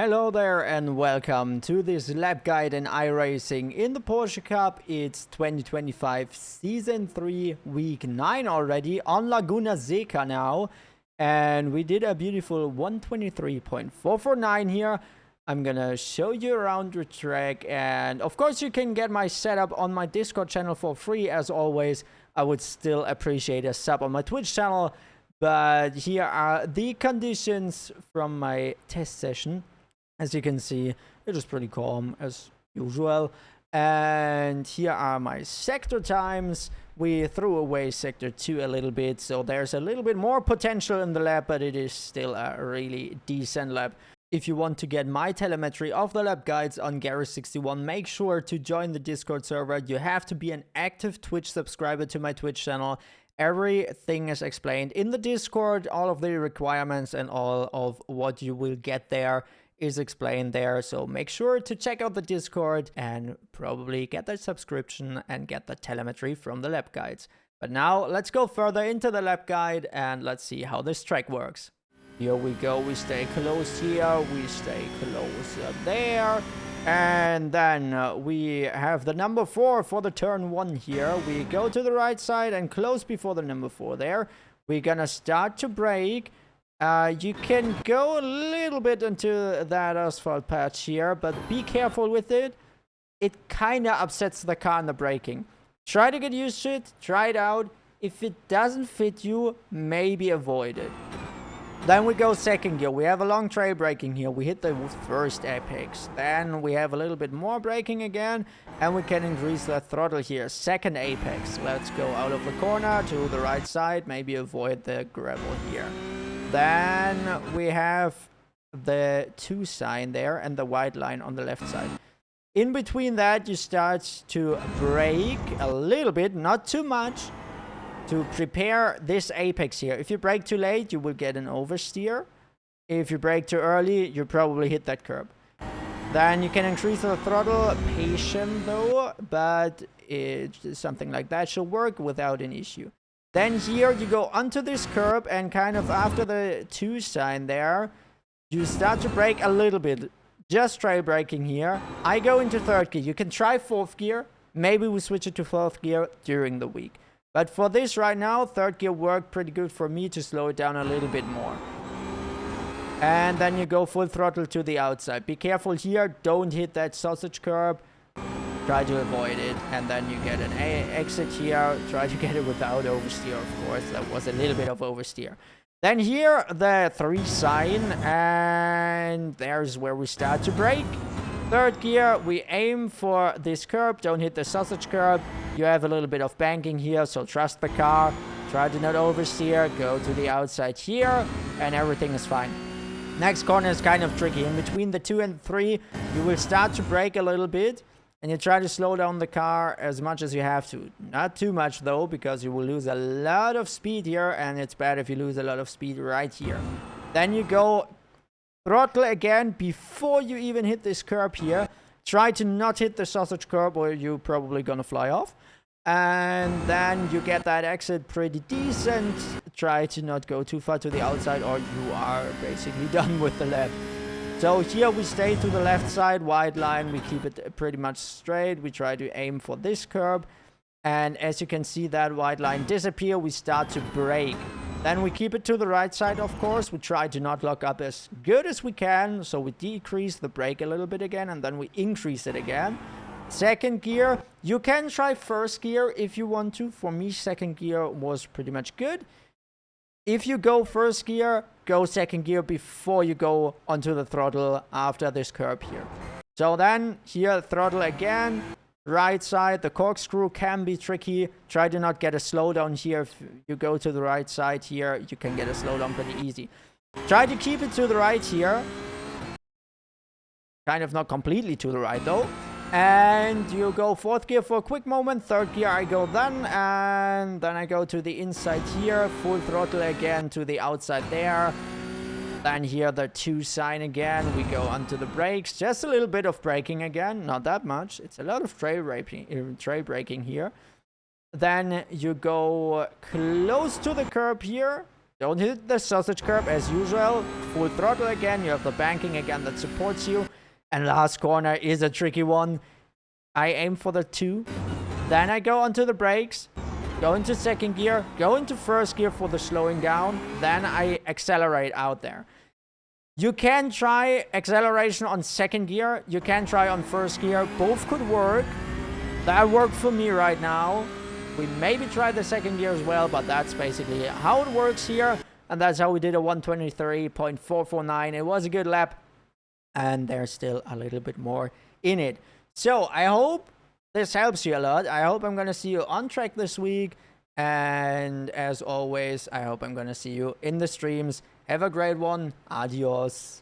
Hello there and welcome to this lap guide in iRacing in the Porsche Cup. It's 2025 Season 3 Week 9 already on Laguna Seca now. And we did a beautiful 123.449 here. I'm gonna show you around the track, and of course you can get my setup on my Discord channel for free. As always, I would still appreciate a sub on my Twitch channel. But here are the conditions from my test session. As you can see, it was pretty calm as usual. And here are my sector times. We threw away sector 2 a little bit, so there's a little bit more potential in the lap, but it is still a really decent lap. If you want to get my telemetry of the lap guides on Garage61, make sure to join the Discord server. You have to be an active Twitch subscriber to my Twitch channel. Everything is explained in the Discord. All of the requirements and all of what you will get there is explained there. So make sure to check out the Discord and probably get that subscription and get the telemetry from the lap guides. But now let's go further into the lap guide and let's see how this track works. Here we go. We stay close here. We stay close there. And then we have the number 4 for the turn 1 here. We go to the right side and close before the number 4 there. We're gonna start to brake. You can go a little bit into that asphalt patch here, but be careful with it. It kind of upsets the car in the braking. Try to get used to it. Try it out. If it doesn't fit you, maybe avoid it. Then we go second gear. We have a long trail braking here. We hit the first apex. Then we have a little bit more braking again. And we can increase the throttle here. Second apex. Let's go out of the corner to the right side. Maybe avoid the gravel here. Then we have the 2 sign there and the white line on the left side. In between that, you start to brake a little bit, not too much, to prepare this apex here. If you brake too late, you will get an oversteer. If you brake too early, you probably hit that curb. Then you can increase the throttle, patient though, but something like that should work without an issue. Then here you go onto this curb and kind of after the 2 sign there, you start to brake a little bit. Just trail braking here. I go into 3rd gear. You can try 4th gear. Maybe we switch it to 4th gear during the week. But for this right now, 3rd gear worked pretty good for me to slow it down a little bit more. And then you go full throttle to the outside. Be careful here. Don't hit that sausage curb. Try to avoid it, and then you get an exit here. Try to get it without oversteer, of course. That was a little bit of oversteer. Then here, the 3 sign, and there's where we start to brake. 3rd gear, we aim for this curb. Don't hit the sausage curb. You have a little bit of banking here, so trust the car. Try to not oversteer. Go to the outside here, and everything is fine. Next corner is kind of tricky. In between the 2 and 3, you will start to brake a little bit. And you try to slow down the car as much as you have to. Not too much though, because you will lose a lot of speed here. And it's bad if you lose a lot of speed right here. Then you go throttle again before you even hit this curb here. Try to not hit the sausage curb or you're probably gonna fly off. And then you get that exit pretty decent. Try to not go too far to the outside or you are basically done with the lap. So here we stay to the left side, wide line. We keep it pretty much straight. We try to aim for this curb. And as you can see that wide line disappear, we start to brake. Then we keep it to the right side, of course. We try to not lock up as good as we can. So we decrease the brake a little bit again, and then we increase it again. 2nd gear, you can try 1st gear if you want to. For me, 2nd gear was pretty much good. If you go 1st gear, go 2nd gear before you go onto the throttle after this curb here. So then here, throttle again, right side. The corkscrew can be tricky. Try to not get a slowdown here. If you go to the right side here, you can get a slowdown pretty easy. Try to keep it to the right here. Kind of not completely to the right though. And you go 4th gear for a quick moment. 3rd gear I go then. And then I go to the inside here. Full throttle again to the outside there. Then here the 2 sign again. We go onto the brakes. Just a little bit of braking again. Not that much. It's a lot of trail braking here. Then you go close to the curb here. Don't hit the sausage curb as usual. Full throttle again. You have the banking again that supports you. And last corner is a tricky one. I aim for the 2. Then I go onto the brakes. Go into second gear. Go into first gear for the slowing down. Then I accelerate out there. You can try acceleration on second gear. You can try on first gear. Both could work. That worked for me right now. We maybe try the second gear as well, but that's basically how it works here. And that's how we did a 123.449. It was a good lap. And there's still a little bit more in it. So I hope this helps you a lot. I hope I'm going to see you on track this week. And as always, I hope I'm going to see you in the streams. Have a great one. Adios.